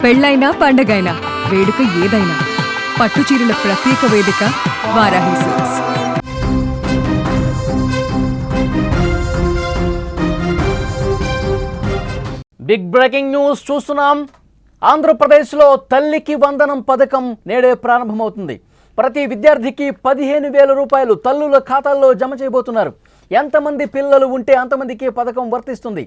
పెళ్ళైనా పండగైనా వేడుక ఏదైనా పట్టుచీరల ప్రత్యేక వేదిక Varahi silks. Big breaking news చూస్తున్నాం. ఆంధ్రప్రదేశ్లో తల్లికి వందనం పథకం నేడే ప్రారంభమవుతుంది. ప్రతి విద్యార్థికి 15,000 రూపాయలు తల్లుల ఖాతాల్లో జమ చేయబోతున్నారు. ఎంతమంది పిల్లలు ఉంటే అంతమందికి పథకం వర్తిస్తుంది.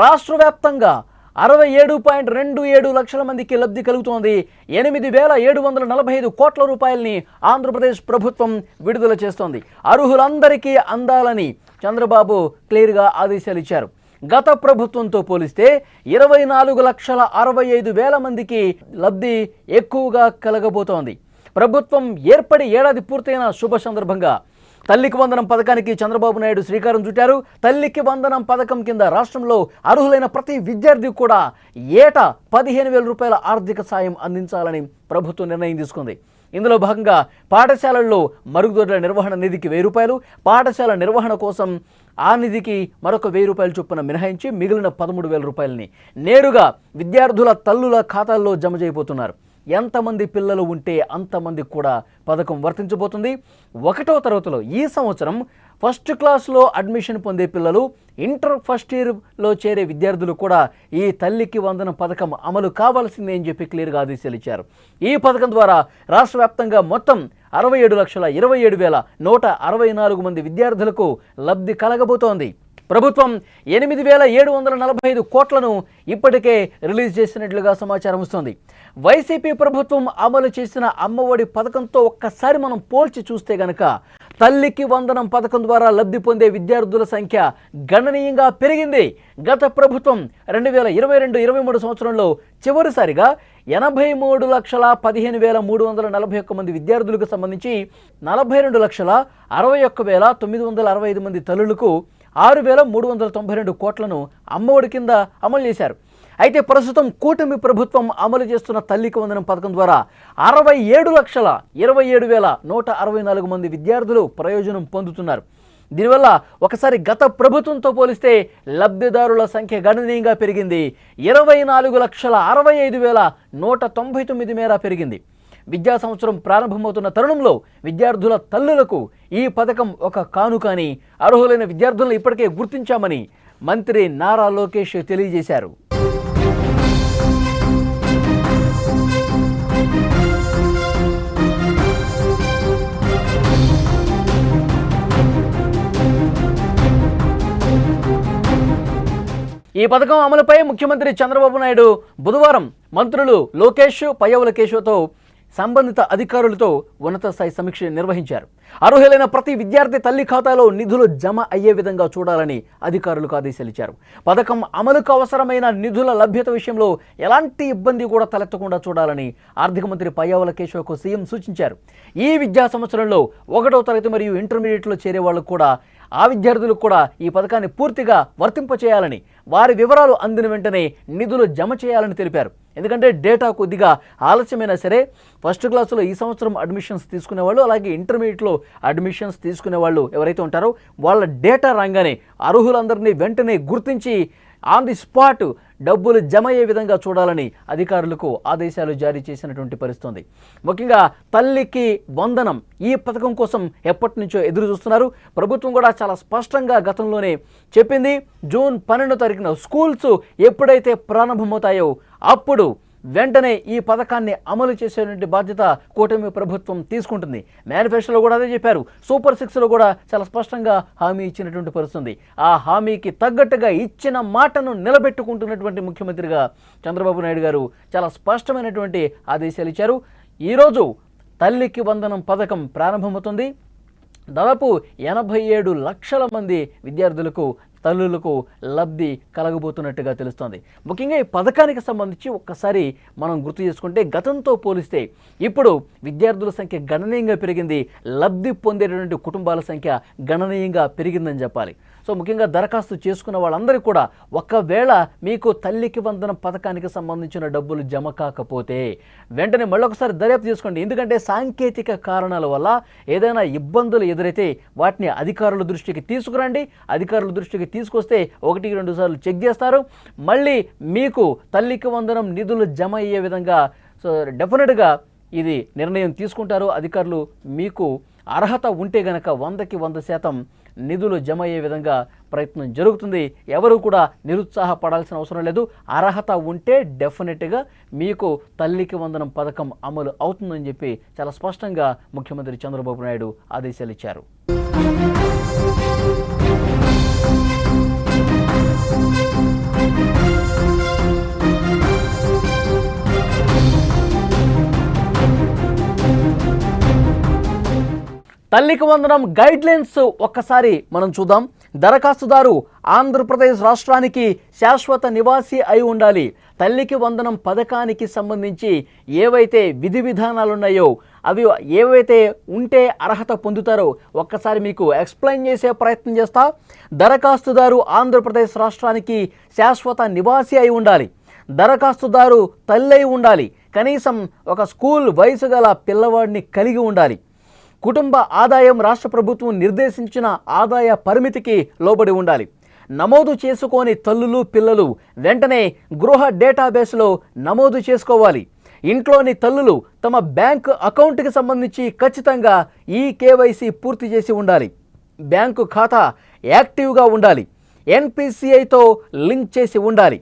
రాష్ట్ర వ్యాప్తంగా 67.27 లక్షల మందికి లబ్ధి కలుగుతోంది. 8,745 కోట్ల రూపాయలని ఆంధ్రప్రదేశ్ ప్రభుత్వం విడుదల చేస్తోంది. అర్హులందరికీ అందాలని చంద్రబాబు క్లియర్గా ఆదేశాలు ఇచ్చారు. గత ప్రభుత్వంతో పోలిస్తే 24,65,000 మందికి లబ్ధి ఎక్కువగా కలగబోతోంది. ప్రభుత్వం ఏర్పడి ఏడాది పూర్తయిన శుభ సందర్భంగా తల్లికి వందనం పథకానికి చంద్రబాబు నాయుడు శ్రీకారం చుట్టారు. తల్లికి వందనం పథకం కింద రాష్ట్రంలో అర్హులైన ప్రతి విద్యార్థికి కూడా ఏటా 15,000 రూపాయల ఆర్థిక సాయం అందించాలని ప్రభుత్వం నిర్ణయం తీసుకుంది. ఇందులో భాగంగా పాఠశాలల్లో మరుగుదొడ్ల నిర్వహణ నిధికి 1,000 రూపాయలు, పాఠశాల నిర్వహణ కోసం ఆ నిధికి మరొక 1,000 రూపాయలు చొప్పున మినహాయించి మిగిలిన 13,000 రూపాయలని నేరుగా విద్యార్థుల తల్లుల ఖాతాల్లో జమ చేయబోతున్నారు. ఎంతమంది పిల్లలు ఉంటే అంతమందికి కూడా పథకం వర్తించబోతుంది. 1వ తరగతిలో ఈ సంవత్సరం ఫస్ట్ క్లాస్లో అడ్మిషన్ పొందే పిల్లలు, ఇంటర్ ఫస్ట్ ఇయర్లో చేరే విద్యార్థులు కూడా ఈ తల్లికి వందనం పథకం అమలు కావాల్సిందే అని చెప్పి క్లియర్గా ఆదేశాలు ఇచ్చారు. ఈ పథకం ద్వారా రాష్ట్ర వ్యాప్తంగా మొత్తం 67,27,164 మంది విద్యార్థులకు లబ్ధి కలగబోతోంది. ప్రభుత్వం 8,745 కోట్లను ఇప్పటికే రిలీజ్ చేసినట్లుగా సమాచారం వస్తోంది. వైసీపీ ప్రభుత్వం అమలు చేసిన అమ్మఒడి పథకంతో ఒక్కసారి మనం పోల్చి చూస్తే గనక తల్లికి వందనం పథకం ద్వారా లబ్ధి పొందే విద్యార్థుల సంఖ్య గణనీయంగా పెరిగింది. గత ప్రభుత్వం 2022-23 సంవత్సరంలో చివరిసారిగా 83,15,341 మంది విద్యార్థులకు సంబంధించి 42,61,965 మంది తల్లులకు 6,392 కోట్లను అమ్మఒడి కింద అమలు చేశారు. అయితే ప్రస్తుతం కూటమి ప్రభుత్వం అమలు చేస్తున్న తల్లికి వందనం పథకం ద్వారా 67,27,164 మంది విద్యార్థులు ప్రయోజనం పొందుతున్నారు. దీనివల్ల ఒకసారి గత ప్రభుత్వంతో పోలిస్తే లబ్ధిదారుల సంఖ్య గణనీయంగా పెరిగింది. 24,65,199 మేర పెరిగింది. విద్యా సంవత్సరం ప్రారంభమవుతున్న తరుణంలో విద్యార్థుల తల్లులకు ఈ పథకం ఒక కానుకని అర్హులైన విద్యార్థులను ఇప్పటికే గుర్తించామని మంత్రి నారా లోకేష్ తెలియజేశారు. ఈ పథకం అమలుపై ముఖ్యమంత్రి చంద్రబాబు నాయుడు బుధవారం మంత్రులు లోకేష్, పయ్యవుల కేశవతో సంబంధిత అధికారులతో ఉన్నత స్థాయి సమీక్ష నిర్వహించారు. అర్హులైన ప్రతి విద్యార్థి తల్లి ఖాతాలో నిధులు జమ అయ్యే విధంగా చూడాలని అధికారులకు ఆదేశాలు ఇచ్చారు. పథకం అమలుకు అవసరమైన నిధుల లభ్యత విషయంలో ఎలాంటి ఇబ్బంది కూడా తలెత్తకుండా చూడాలని ఆర్థిక మంత్రి పయ్యవుల కేశవకు సీఎం సూచించారు. ఈ విద్యా సంవత్సరంలో 1వ తరగతి మరియు ఇంటర్మీడియట్లో చేరే వాళ్ళకు కూడా ఆ విద్యార్థులకు కూడా ఈ పథకాన్ని పూర్తిగా వర్తింపచేయాలని, వారి వివరాలు అందిన వెంటనే నిధులు జమ చేయాలని తెలిపారు. ఎందుకంటే డేటా కొద్దిగా ఆలస్యమైనా సరే ఫస్ట్ క్లాసులో ఈ సంవత్సరం అడ్మిషన్స్ తీసుకునే వాళ్ళు, అలాగే ఇంటర్మీడియట్లో అడ్మిషన్స్ తీసుకునే వాళ్ళు ఎవరైతే ఉంటారో వాళ్ళ డేటా రాగానే అర్హులందరినీ వెంటనే గుర్తించి ఆన్ ది స్పాట్ డబ్బులు జమ అయ్యే విధంగా చూడాలని అధికారులకు ఆదేశాలు జారీ చేసినటువంటి పరిస్థితి. ముఖ్యంగా తల్లికి వందనం ఈ పథకం కోసం ఎప్పటి నుంచో ఎదురు చూస్తున్నారు. ప్రభుత్వం కూడా చాలా స్పష్టంగా గతంలోనే చెప్పింది, జూన్ 12వ తారీఖున స్కూల్స్ ఎప్పుడైతే ప్రారంభమవుతాయో అప్పుడు వెంటనే ఈ పథకాన్ని అమలు చేసేటువంటి బాధ్యత కూటమి ప్రభుత్వం తీసుకుంటుంది. మేనిఫెస్టోలో కూడా అదే చెప్పారు. సూపర్ 6లో కూడా చాలా స్పష్టంగా హామీ ఇచ్చినటువంటి పరిస్థితి. ఆ హామీకి తగ్గట్టుగా ఇచ్చిన మాటను నిలబెట్టుకుంటున్నటువంటి ముఖ్యమంత్రిగా చంద్రబాబు నాయుడు గారు చాలా స్పష్టమైనటువంటి ఆదేశాలు ఇచ్చారు. ఈరోజు తల్లికి వందనం పథకం ప్రారంభమవుతుంది. దాదాపు 87 లక్షల మంది విద్యార్థులకు తల్లులకు లబ్ధి కలగబోతున్నట్టుగా తెలుస్తోంది. ముఖ్యంగా ఈ పథకానికి సంబంధించి ఒక్కసారి మనం గుర్తు చేసుకుంటే గతంతో పోలిస్తే ఇప్పుడు విద్యార్థుల సంఖ్య గణనీయంగా పెరిగింది. లబ్ధి పొందేటటువంటి కుటుంబాల సంఖ్య గణనీయంగా పెరిగిందని చెప్పాలి. సో ముఖ్యంగా దరఖాస్తు చేసుకున్న వాళ్ళందరికీ కూడా ఒకవేళ మీకు తల్లికి వందనం పథకానికి సంబంధించిన డబ్బులు జమ కాకపోతే వెంటనే మళ్ళొకసారి దర్యాప్తు చేసుకోండి. ఎందుకంటే సాంకేతిక కారణాల వల్ల ఏదైనా ఇబ్బందులు ఎదురైతే వాటిని అధికారుల దృష్టికి తీసుకురండి. అధికారుల దృష్టికి తీసుకొస్తే 1-2 సార్లు చెక్ చేస్తారు. మళ్ళీ మీకు తల్లికి వందనం నిధులు జమ అయ్యే విధంగా సో డెఫినెట్గా ఇది నిర్ణయం తీసుకుంటారు అధికారులు. మీకు అర్హత ఉంటే గనక 100% నిధులు జమ అయ్యే విధంగా ప్రయత్నం జరుగుతుంది. ఎవరు కూడా నిరుత్సాహపడాల్సిన అవసరం లేదు. అర్హత ఉంటే డెఫినెట్గా మీకు తల్లికి వందనం పథకం అమలు అవుతుందని చెప్పి చాలా స్పష్టంగా ముఖ్యమంత్రి చంద్రబాబు నాయుడు ఆదేశాలు ఇచ్చారు. తల్లికి వందనం గైడ్లైన్స్ ఒక్కసారి మనం చూద్దాం. దరఖాస్తుదారు ఆంధ్రప్రదేశ్ రాష్ట్రానికి శాశ్వత నివాసి అయి ఉండాలి. తల్లికి వందనం పథకానికి సంబంధించి ఏవైతే విధి విధానాలు ఉన్నాయో అవి ఏవైతే ఉంటే అర్హత పొందుతారో ఒక్కసారి మీకు ఎక్స్ప్లెయిన్ చేసే ప్రయత్నం చేస్తా. దరఖాస్తుదారు ఆంధ్రప్రదేశ్ రాష్ట్రానికి శాశ్వత నివాసి అయి ఉండాలి. దరఖాస్తుదారు తల్లి అయి ఉండాలి. కనీసం ఒక స్కూల్ వయసు గల పిల్లవాడిని కలిగి ఉండాలి. కుటుంబ ఆదాయం రాష్ట్ర ప్రభుత్వం నిర్దేశించిన ఆదాయ పరిమితికి లోబడి ఉండాలి. నమోదు చేసుకోని తల్లులు పిల్లలు వెంటనే గృహ డేటాబేస్లో నమోదు చేసుకోవాలి. ఇంట్లోని తల్లులు తమ బ్యాంకు అకౌంట్కి సంబంధించి ఖచ్చితంగా ఈ కేవైసీ పూర్తి చేసి ఉండాలి. బ్యాంకు ఖాతా యాక్టివ్గా ఉండాలి. ఎన్పిసిఐతో లింక్ చేసి ఉండాలి.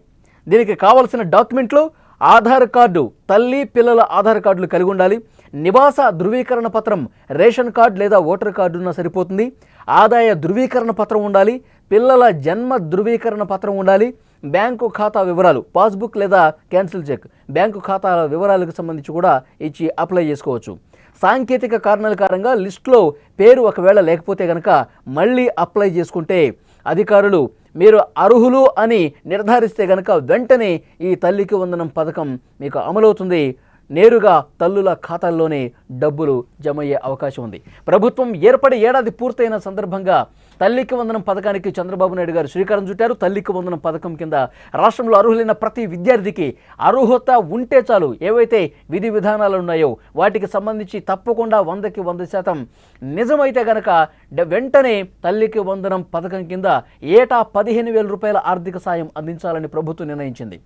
దీనికి కావలసిన డాక్యుమెంట్లు ఆధార్ కార్డు, తల్లి పిల్లల ఆధార్ కార్డులు కలిగి ఉండాలి. నివాస ధృవీకరణ పత్రం, రేషన్ కార్డు లేదా ఓటర్ కార్డు ఉన్నా సరిపోతుంది. ఆదాయ ధృవీకరణ పత్రం ఉండాలి. పిల్లల జన్మ ధృవీకరణ పత్రం ఉండాలి. బ్యాంకు ఖాతా వివరాలు, పాస్బుక్ లేదా క్యాన్సిల్ చెక్, బ్యాంకు ఖాతాల వివరాలకు సంబంధించి కూడా ఇచ్చి అప్లై చేసుకోవచ్చు. సాంకేతిక కారణాల కారణంగా లిస్టులో పేరు ఒకవేళ లేకపోతే కనుక మళ్ళీ అప్లై చేసుకుంటే అధికారులు మీరు అర్హులు అని నిర్ధారిస్తే కనుక వెంటనే ఈ తల్లికి వందనం పథకం మీకు అమలవుతుంది. నేరుగా తల్లుల ఖాతాల్లోనే డబ్బులు జమ అయ్యే అవకాశం ఉంది. ప్రభుత్వం ఏర్పడి ఏడాది పూర్తయిన సందర్భంగా తల్లికి వందనం పథకానికి చంద్రబాబు నాయుడు గారు శ్రీకారం చుట్టారు. తల్లికి వందనం పథకం కింద రాష్ట్రంలో అర్హులైన ప్రతి విద్యార్థికి అర్హత ఉంటే చాలు. ఏవైతే విధి విధానాలు ఉన్నాయో వాటికి సంబంధించి తప్పకుండా 100% నిజమైతే గనక వెంటనే తల్లికి వందనం పథకం కింద ఏటా 15,000 రూపాయల ఆర్థిక సాయం అందించాలని ప్రభుత్వం నిర్ణయించింది.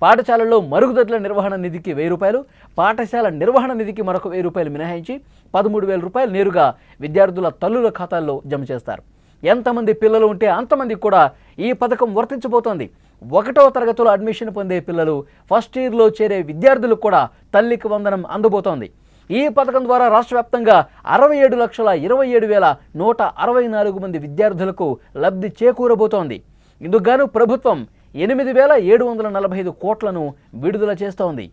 పాఠశాలల్లో మరుగుదొడ్ల నిర్వహణ నిధికి 1,000 రూపాయలు, పాఠశాల నిర్వహణ నిధికి మరొక 1,000 రూపాయలు మినహాయించి 13,000 రూపాయలు నేరుగా విద్యార్థుల తల్లుల ఖాతాల్లో జమ చేస్తారు. ఎంతమంది పిల్లలు ఉంటే అంతమందికి కూడా ఈ పథకం వర్తించబోతోంది. 1వ తరగతిలో అడ్మిషన్ పొందే పిల్లలు, ఫస్ట్ ఇయర్లో చేరే విద్యార్థులకు కూడా తల్లికి వందనం అందబోతోంది. ఈ పథకం ద్వారా రాష్ట్ర వ్యాప్తంగా 67,27,164 మంది విద్యార్థులకు లబ్ధి చేకూరబోతోంది. ఇందుకు గాను ప్రభుత్వం 8,745 కోట్లను విడుదల చేస్తోంది.